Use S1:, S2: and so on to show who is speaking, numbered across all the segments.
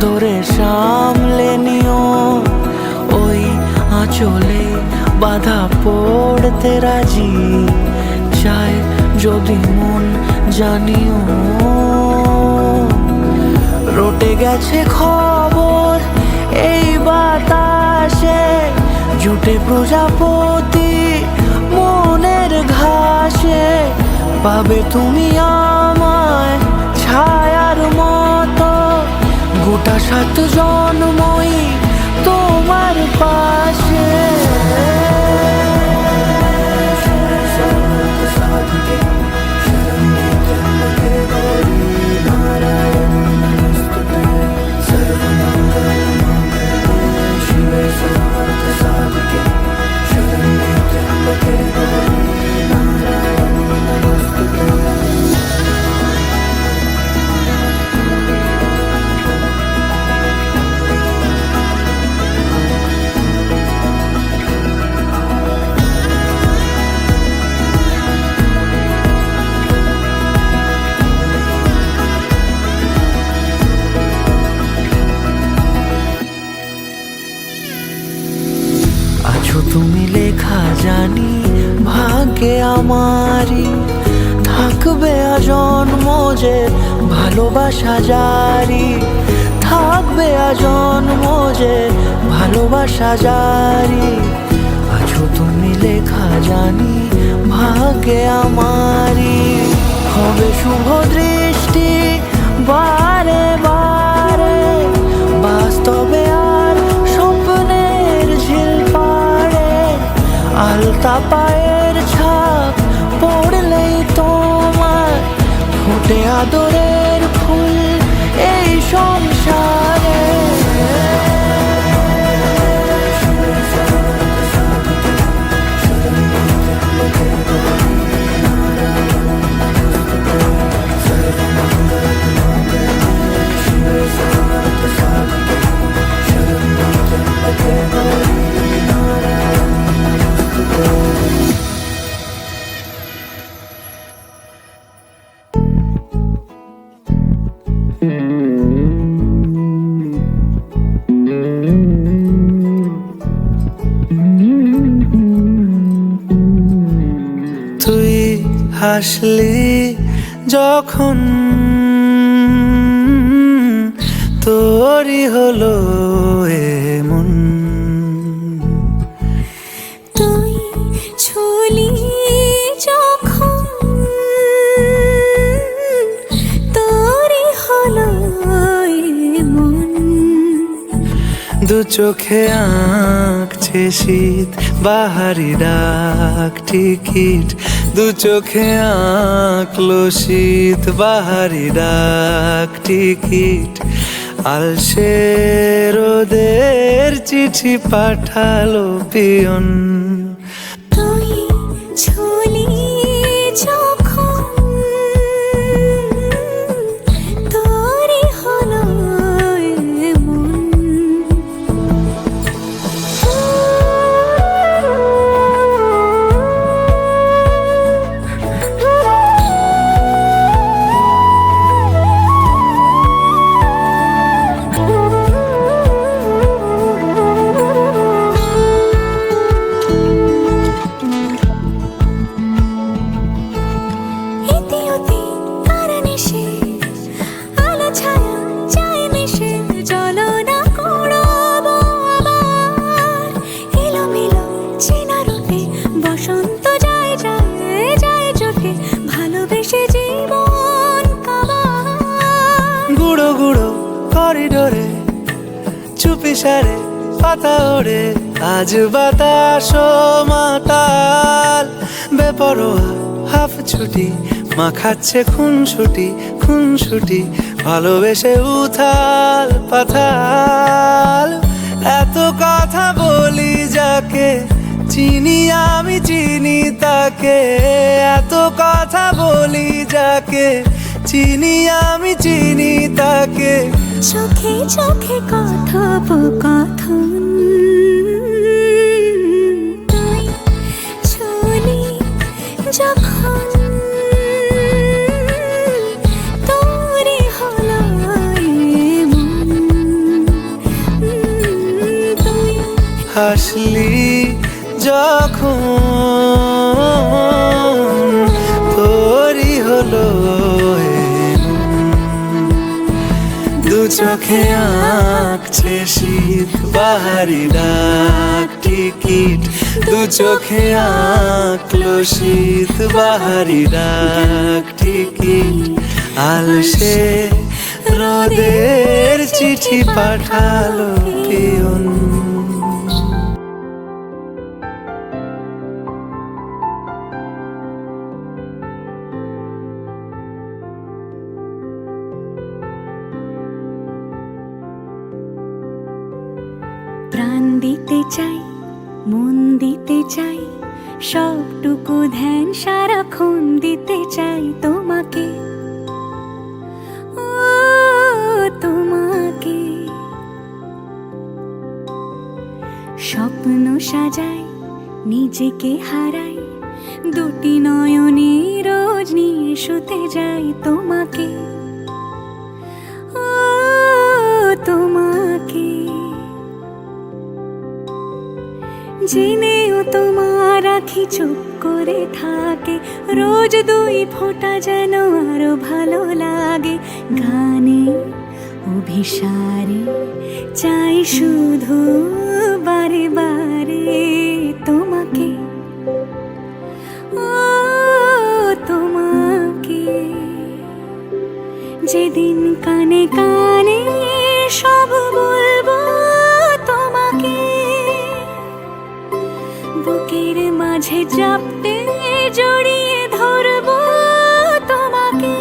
S1: ধরে সামলে নিও, ওই আঁচলে বাধা পড়তে রাজি চায় যদি মন জানিও। রটে গেছে খবর এই বাতাসে, জুটে প্রজাপতি মনের ঘাসে, পাবে তুমি আমায় ছায়ার মতো, গোটা 7 জন্মই তোমার পাশে। আছো তুমি লেখা জানি ভাগ্যে আমারই, থাকবে আজন্ম যে ভালোবাসা জারি, থাকবে আজন্ম যে ভালোবাসা জারি। আছো তুমি লেখা জানি ভাগ্যে আমারই, হবে শুভ দৃষ্টি বারে বারে, বাস্তবে আর স্বপ্নের ঝিল পাড়ে, আলতা পায়ের ছাপ পড়লেই তোমার ফোটে আদরের ফুল এই সংসারে। তুই হাসলি যখন তোরই হলো এমন,
S2: তুই ছুলি যখন তোরই হলো এমন।
S1: দু চোখে আঁকছে শীত বাহারি ডাক টিকিট, দু চোখে আঁকলো শীত বাহারি ডাক টিকিট, আলসে রোদের চিঠি পাঠালো পিয়ন।
S2: তুই ছুলি যখন তোরই হলো এমন। বসন্ত যায় যায় যায় চোখে, ভালোবেসে জীবন কাবার।
S1: গুঁড়ো গুঁড়ো করিডোরে চুপি সারে পাতা ওড়ে, আজ বাতাস মাতাল বেপরোয়া হাফ ছুটি, মাখাচ্ছে খুনসুটি খুনসুটি, ভালোবেসে উথাল পাথাল। এত কথা বলি যাকে চিনি আমি চিনি তাকে, এত কথা বলি যাকে চিনি আমি চিনি তাকে।
S2: চোখে চোখে কথোপকথন, তুই ছুলি যখন তোরই হলো এমন।
S1: হাসলি যখন তোরই হলো দু চোখে আঁকছে শীত বাহারি ডাক টিকিট দু চোখে আঁকলো শীত বাহারি ডাক টিকিট আলসে রোদের চিঠি পাঠালো পিয়ন।
S2: প্রাণ দিতে চাই, মন দিতে চাই, সবটুকু ধ্যান সারাক্ষণ দিতে চাই তোমাকে, ও তোমাকে। স্বপ্ন সাজাই, নিজেকে হারাই, দুটি নয়নে রোজ নিয়ে শুতে যাই তোমাকে, ও তোমাকে। জেনেও তোমার আখি চুপ করে থাকে, রোজ দুই ফোঁটা যেন আরো ভালো লাগে। গানে অভিসারে চাই শুধু বারে বারে তোমাকে, ও তোমাকে। যেদিন কানে কানে সব বলবো তোমাকে, বুকের মাঝে চাপতে জড়িয়ে ধরবো তোমাকে।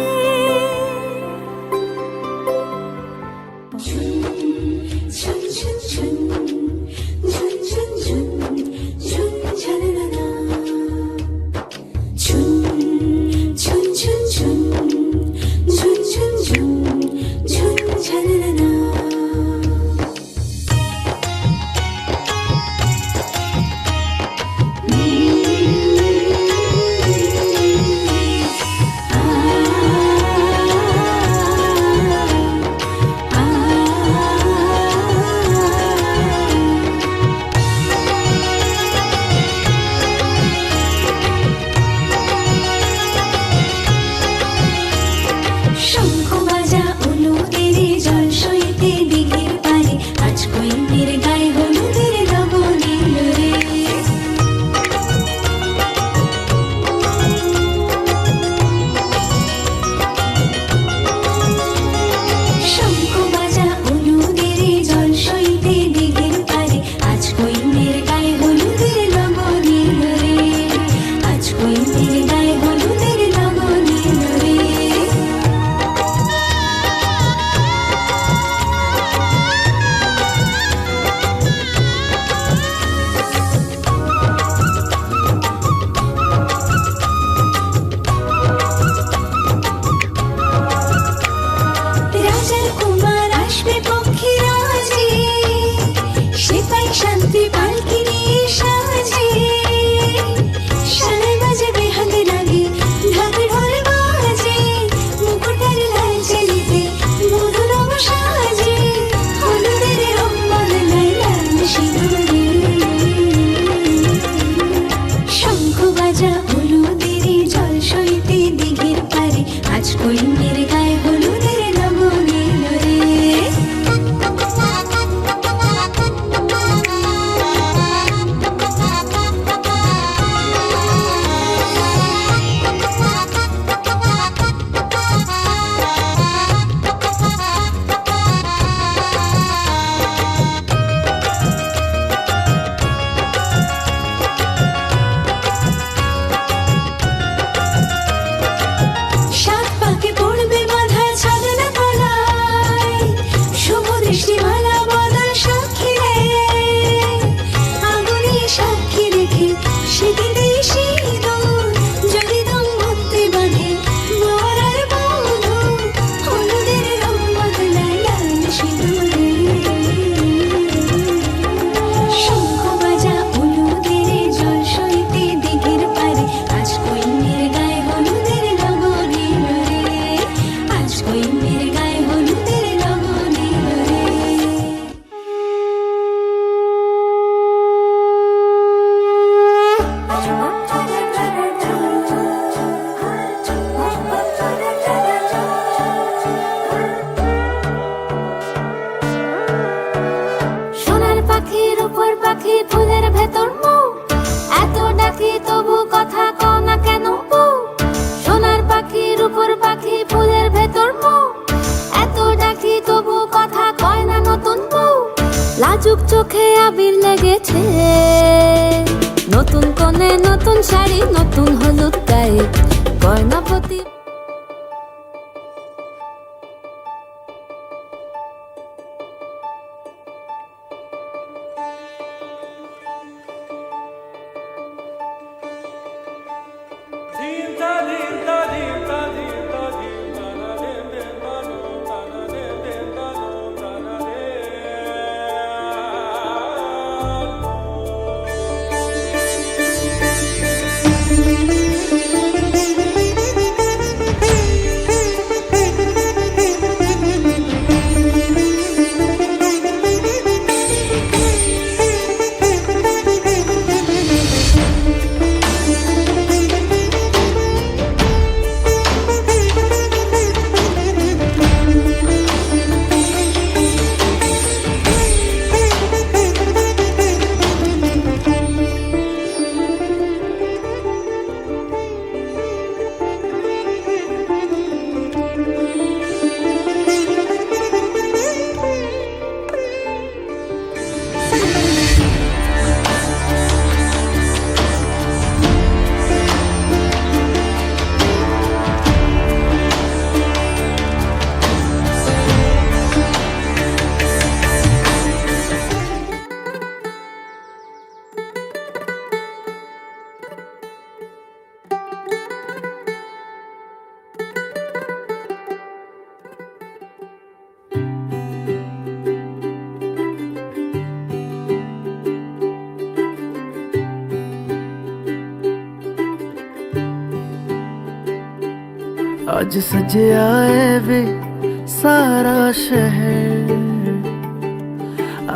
S2: ফুলের ভেতর মৌ, এত ডাকি তবু কথা কও না কেন বউ? সোনার পাখি রূপোর পাখি ফুলের ভেতর মৌ, এত ডাকি তবু কথা কয় না নতুন বউ। লাজুক চোখে আবির লেগেছে, নতুন কোণে নতুন শাড়ি নতুন হলুদ গায়ে, গয়নাপতি
S1: आज सजया है वे सारा शहर,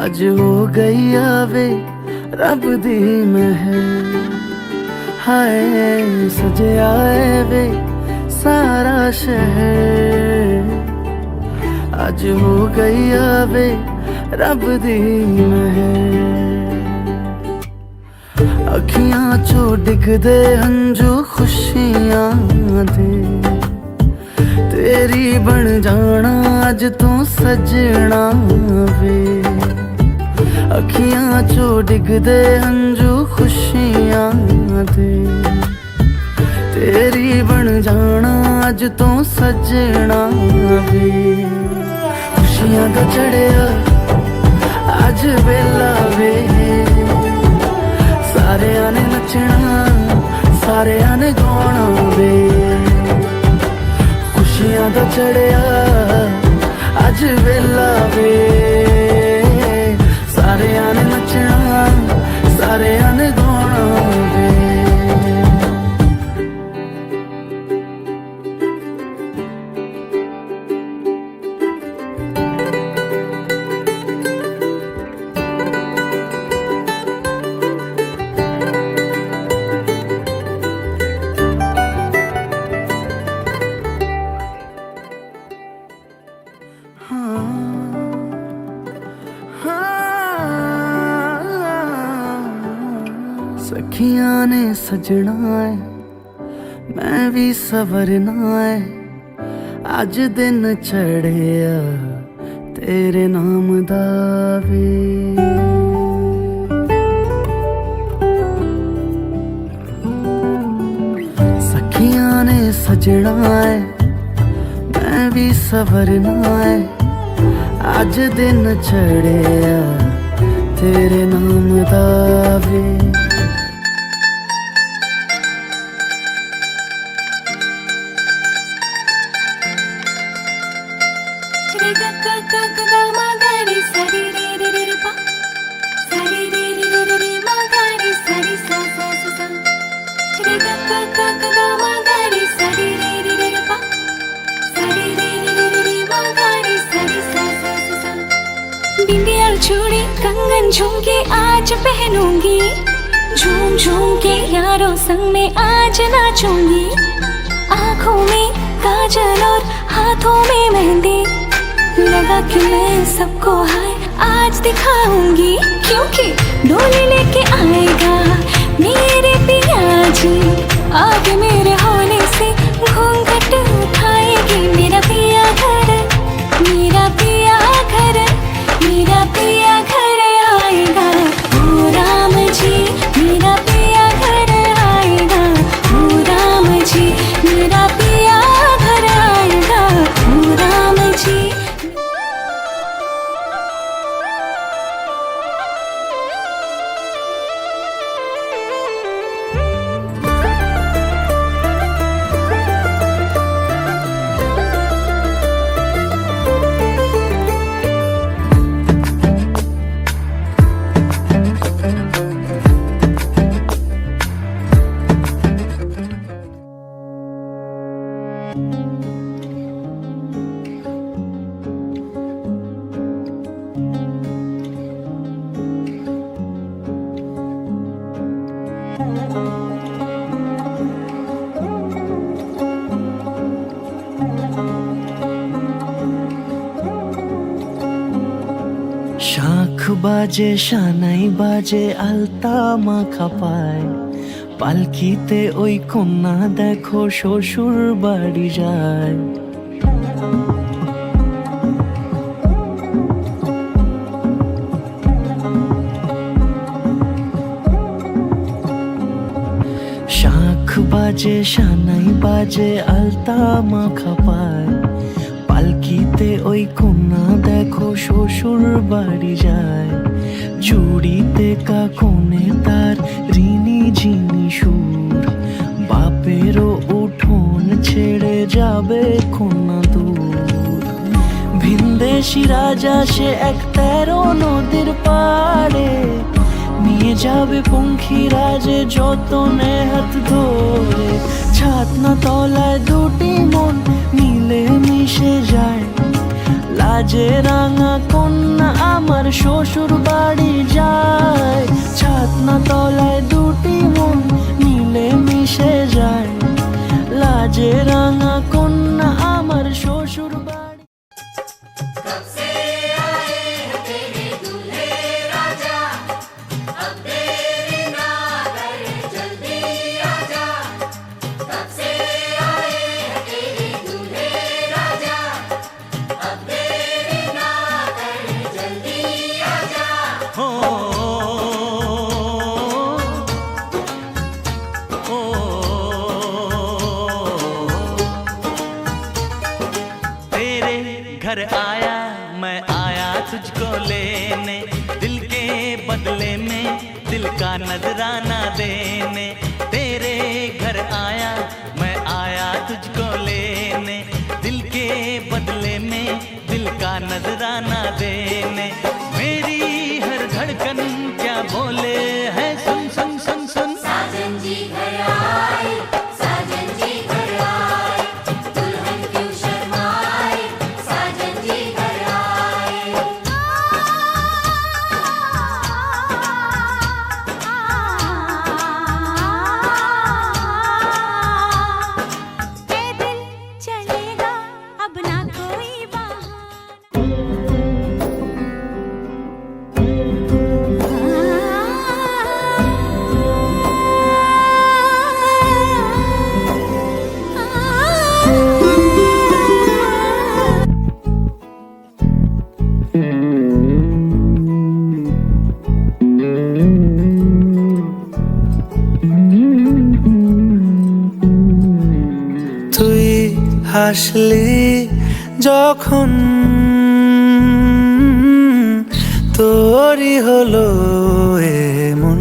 S1: आज हो गई आवे रब दी महर। हाय सजया है वे सारा शहर, आज हो गई आवे रब दी महर। अखियां चो डिगदे हंजू खुशियां दे, तेरी बन जाना अज तू सजना वे। अखियां चो डिगदे हंजू खुशियां दे, तेरी बन जाना अज तू सजना वे। खुशियां दा चढ़िया अज वेला वे, सारेयां ने नचना सारेयां ने गाना वे। खुशियां दा चढ़िया अज वेला वे, सारेयां ने नचना सारेयां ने गाना वे। सखियां ने सजना है मैं भी सवरना है, अज दिन चढ़िया तेरे नाम दा वे। सखियां ने सजना है मैं भी सवरना है, अज दिन चढ़िया तेरे नाम दा वे।
S2: बिंदिया चूड़ी कंगन झुमके आज पहनूंगी, झूम झूम के यारों संग में आज नाचूंगी। आँखों में काजल और हाथों में मेहंदी लगा के मैं सबको हाय
S3: आज दिखाऊंगी क्योंकि डोली लेके आएगा मेरे पिया जी। आगे मेरे होने से घूंघट उठाएगी मेरा पिया घर, मेरा पिया घर, मेरा पिया घर आएगा। ओ राम जी मेरा पिया घर आएगा। ओ राम जी मेरा पिया घर आएगा। ओ राम जी।
S1: শাঁখ বাজে সানাই বাজে আলতা মাখা পায়, পালকিতে ওই কন্যা দেখো শ্বশুর বাড়ি যায়। শাঁখ বাজে সানাই বাজে আলতা মাখা পায়, পালকিতে ওই কন্যা দেখো শ্বশুর বাড়ি যায়। চুড়িতে কাকনে তার ঋণী ঝিনি সুর, বাপেরও উঠোন ছেড়ে যাবে কন্যা দূর। ভিনদেশি রাজা সে এক 13 নদীর পাড়ে, নিয়ে যাবে পঙ্খিরাজে যতনে হাত ধরে। ছাতনা তলায় দুটি মন মিলে মিশে যায়, লাজে রাঙা কন্যা আমার শ্বশুর বাড়ি যায়। ছাতনা তলায় দুটি মন মিলে মিশে যায়, লাজে রাঙা কন্যা আমার শ্বশুর বাড়ি।
S4: घर आया मैं आया तुझको लेने, दिल के बदले में दिल का नजराना देने। तेरे घर आया मैं आया तुझको लेने, दिल के बदले में दिल का नजराना देने। मेरी हर धड़कन क्या बोले है सुन सुन सुन सुन।
S2: साजन जी घर आए, साजन जी घर आए, दुल्हन क्यों शर्माए, साजन जी घर आए।
S3: ये दिल चलेगा अब ना कोई
S1: তুই হাসলি যখন তোরই হলো এমন,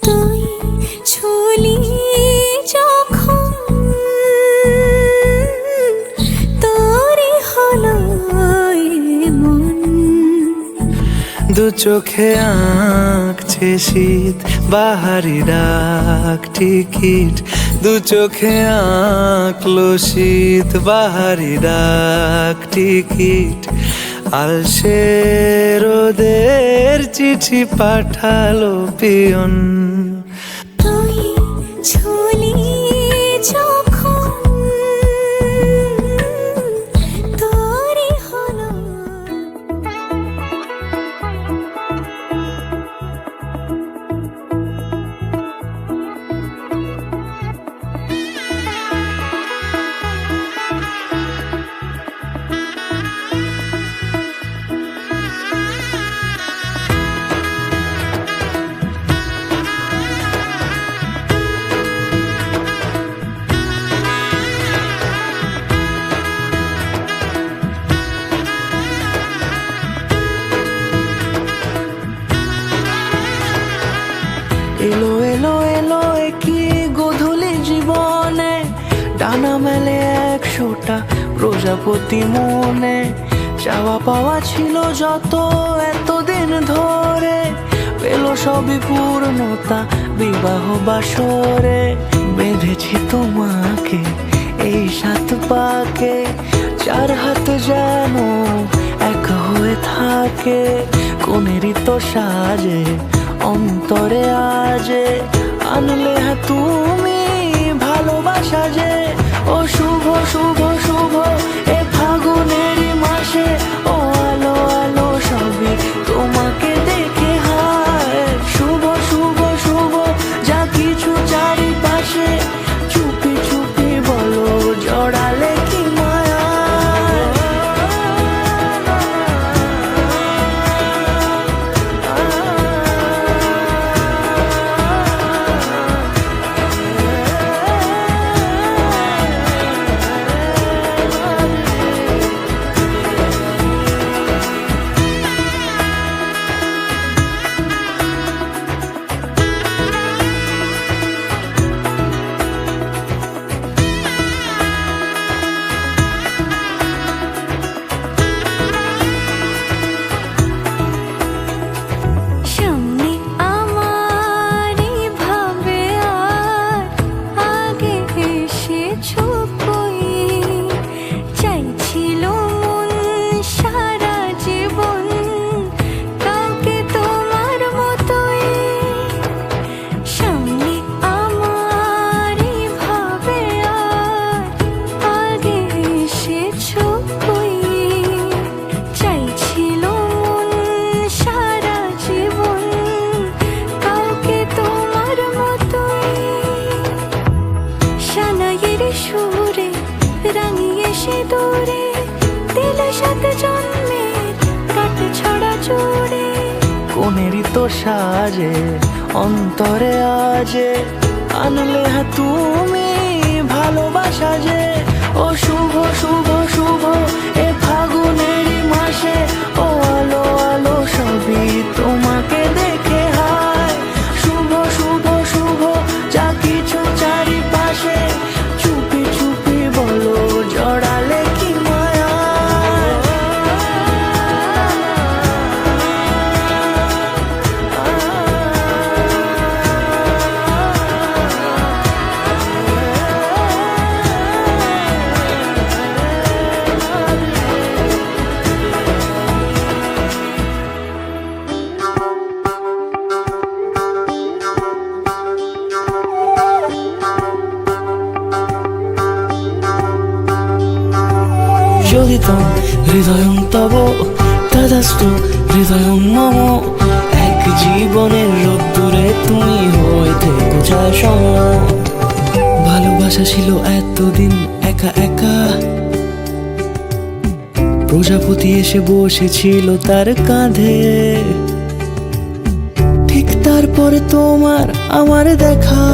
S3: তুই ছুলি যখন তোরই হলো মন।
S1: দু চোখে আঁকছে শীত বাহারি ডাক টিকিট, দু চোখে আঁকলো শীত বাহারি ডাক টিকিট। আলসে রোদের চিঠি পাঠালো পিয়ন,
S3: তুই ছুলি যখন তোরই হলো
S1: প্রজাপতি মনে চাওয়া পাওয়া ছিল যত এতদিন ধরে, পেল সবই পূর্ণতা বিবাহ বাসরে। বেঁধেছি তোমাকে এই 7 পাকে, 4 হাত যেন এক হয়ে থাকে। কোনেরই তো সাজে অন্তরে আজে, আনলে হ্যাঁ তুমি ভালোবাসা যে। ও শুভ শুভ শুভ এ ফাগুনেরই মাসে, ও আলো আলো সবই তোমাকে দেখে হায়। শুভ শুভ শুভ যা কিছু চারিপাশে, চুপি চুপি বলো জড়ালে কি মায়া।
S3: সামনে আমারই ভাবে আর আগে এসেছো কই, চাইছিল মন সারা জীবন কাউকে তোমার মতোই। সামনে আমারই ভাবে আর আগে এসেছো কই, চাইছিল মন সারা জীবন কাউকে তোমার মতোই। সানাইয়ের সুরে রাঙিয়ে সে দূরে, দিলে 7 জন্মের কাট ছড়া জোড়ে।
S1: কোনেরই তো সাজে অন্তরে আজে, আনলে হ্যাঁ তুমি ভালোবাসা যে। ও শুভ শুভ শুভ এ ফাগুনেরই মাসে, ও আলো আলো সবই তোমাকে দেখে হায়। শুভ শুভ শুভ যা কিছু চারিপাশে, চুপি চুপি বলো জড়ালে কি মায়া। যোদিতম হৃদয়ং তব তদাস্তু হৃদয়ং মম, এক জীবনের রোদ্দুরে তুমি হয়ে থেকো যায় সম। ভালোবাসা ছিল এতদিন একা একা, প্রজাপতি এসে বসেছিল তার কাঁধে। ঠিক তারপরে তোমার আমার দেখা,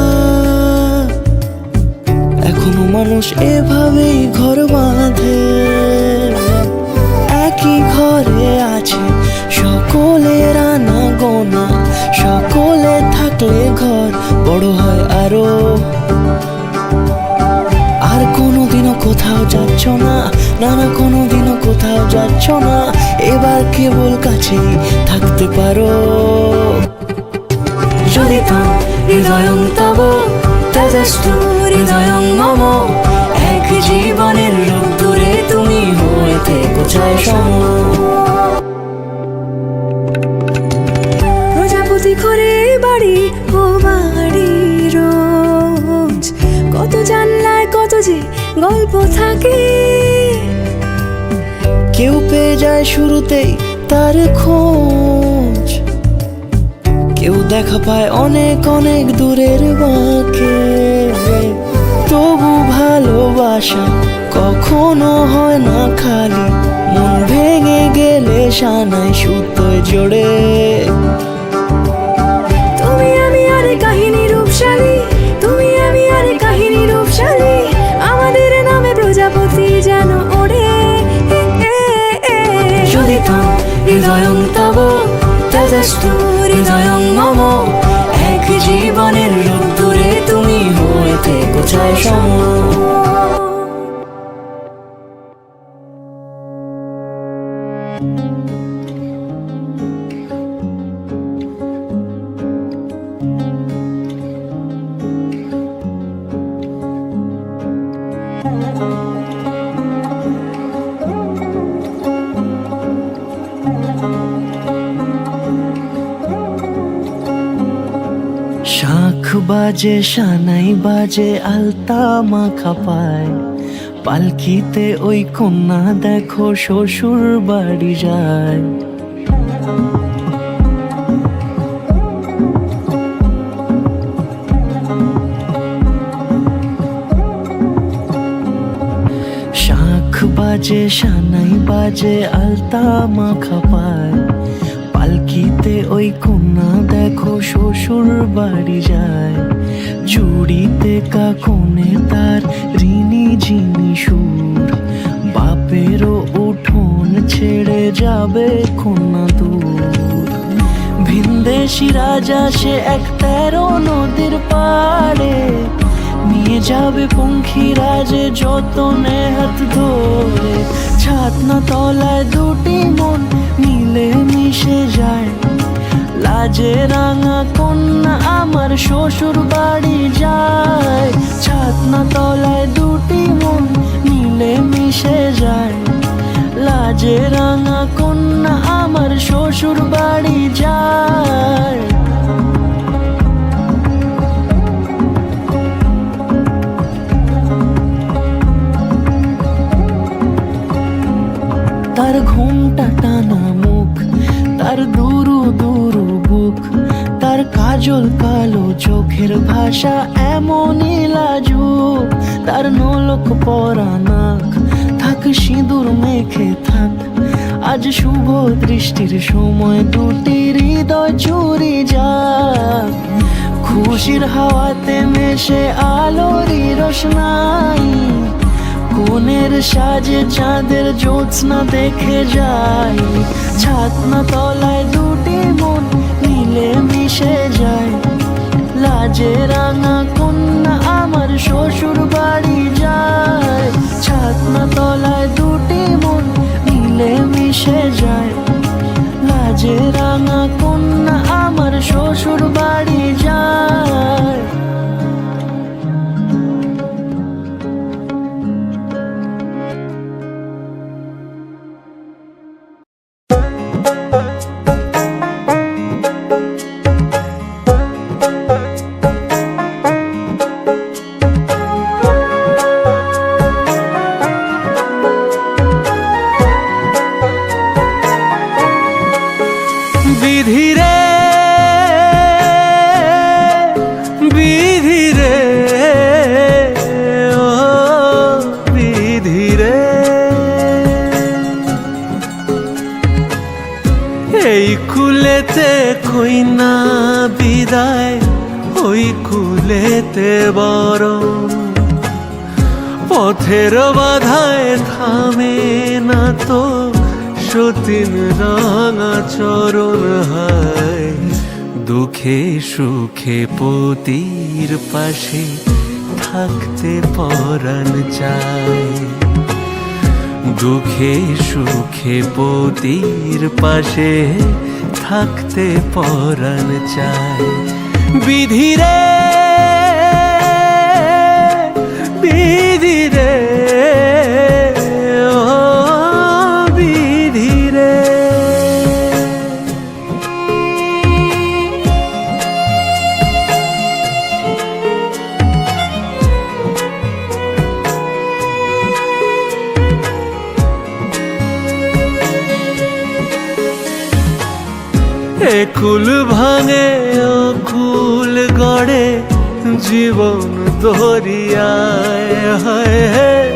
S1: এখনো মানুষ এভাবেই ঘর বাঁধে। একই ঘরে আছে সকলের আনা গোনা, সকলে থাকলে ঘর বড় হয় আরো। আর কোনোদিনও কোথাও যাচ্ছ না, না না কোনোদিনও কোথাও যাচ্ছ না, এবার কেবল কাছেই থাকতে পারো। যদি তো হৃদয়ং তব তদস্তু হৃদয়ং মম, এক জীবনের রোদ্দুরে তুমি হয়ে থেকো যায় সম।
S3: প্রজাপতি ঘরে বাড়ি ও বাড়ি রোজ, কত জানলায় কত যে গল্প থাকে।
S1: কেউ পেয়ে যায় শুরুতেই তার খোঁজ, কেউ দেখা পায় অনেক অনেক দূরের বাঁকে। তবু ভালোবাসা কখনো হয় না খালি, মন ভেঙে গেলে সানাই সুতোয় জোড়ে।
S3: তুমি আমি আরে কাহিনী রূপশালী, তুমি আমি আরে কাহিনী রূপশালী, আমাদের নামে প্রজাপতি যেন ওড়ে।
S1: যদি তো হৃদয়ং তব তদস্তু হৃদয়ং মম, এক জীবনের রোদ্দুরে তুমি হয়ে থেকো যায় সম।
S5: শাঁখ বাজে সানাই বাজে আলতা মাখা পায়, পালকিতে ওই কন্যা দেখো শ্বশুর বাড়ি যায়। শাঁখ বাজে সানাই বাজে আলতা মাখা পায়, পালকিতে ওই কন্যা দেখো শ্বশুর বাড়ি যায়। জুড়িতে কাকনে তার ঋণী ঝিনি সুর, বাপেরও উঠোন ছেড়ে যাবে কন্যা দূর। ভিনদেশি রাজা সে এক 13 নদীর পাড়ে, নিয়ে যাবে পঙ্খিরাজে যতনে হাত ধরে। ছাতনা তলায় দুটি মন মিলে মিশে যায়, লাজে রাঙা কন্যা আমার শ্বশুর বাড়ি যায়। ছাতনা তলায় দুটি মন মিলে মিশে যায়, লাজে রাঙা কন্যা আমার শ্বশুর বাড়ি যায়। তার ঘুমটা টানা মুখ, তার দুরু দুরু বুক, তার কাজল কালো চোখের ভাষা এমনই লাজুক। তার নোলক পরা নাক, থাক সিঁদুর মেখে থাক, আজ শুভ দৃষ্টির সময় দুটি হৃদয় চুরি যাক। খুশির হাওয়াতে মেশে আলোরই রোশনাই, কোণের সাজে চাঁদের জ্যোৎস্না দেখে যাই। ছাতনা তলায় দুটি মন মিলে মিশে যায়, লাজে রাঙা কন্যা আমার শ্বশুর বাড়ি যায়। ছাতনা তলায় দুটি মন মিলে মিশে যায়, লাজে রাঙা কন্যা আমার শ্বশুর বাড়ি যায়।
S6: বিধিরে বিধিরে ও বিধিরে, এই কুলেতে কইনা বিদায়, ওই কুলেতে বরং পথের বাধায় থামে না তো সতীন রাঙা চরণ হায়। দুঃখে সুখে পতির পাশে থাকতে পরাণ চায়, দুঃখে সুখে পতির পাশে থাকতে পরাণ চায়। বিধিরে বিধিরে ও বিধিরে, একুল ভাঙে অকুল গড়ে জীবন দরিয়ায়। হায়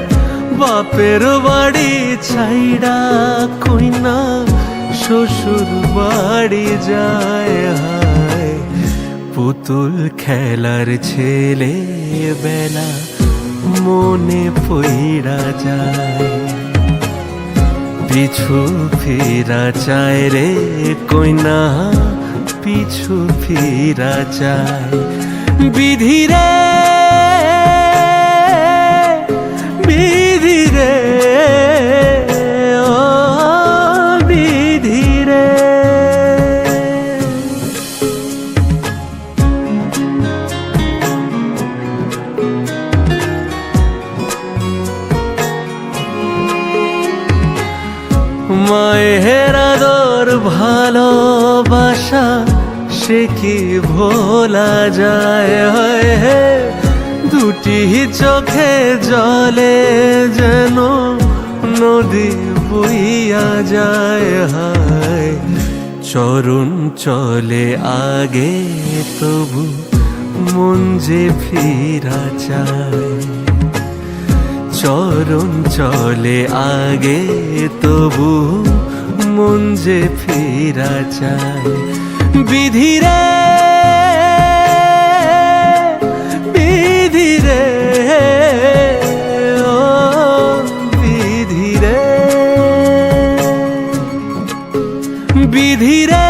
S6: বাপের বাড়ি ছাইড়া কইনা শ্বশুর বাড়ি যায়। হায় পুতুল খেলার ছেলে বেলা মনে পইড়া যায়, পিছু ফিরা চায় রে কইনা পিছু ফিরা চায়। বিধিরে বিধিরে ও বিধিরে। মায়ের আদর ভালোবাসা সে কি ভোলা যায়, হয় হে দুটি চোখে জলে যেন নদী বইয়া যায়, হায় চরণ চলে আগে তবু মন যে ফিরা চায়, চরণ চলে আগে তবু মন যে ফিরা চায়। বিধিরে বিধিরে ও বিধিরে বিধিরে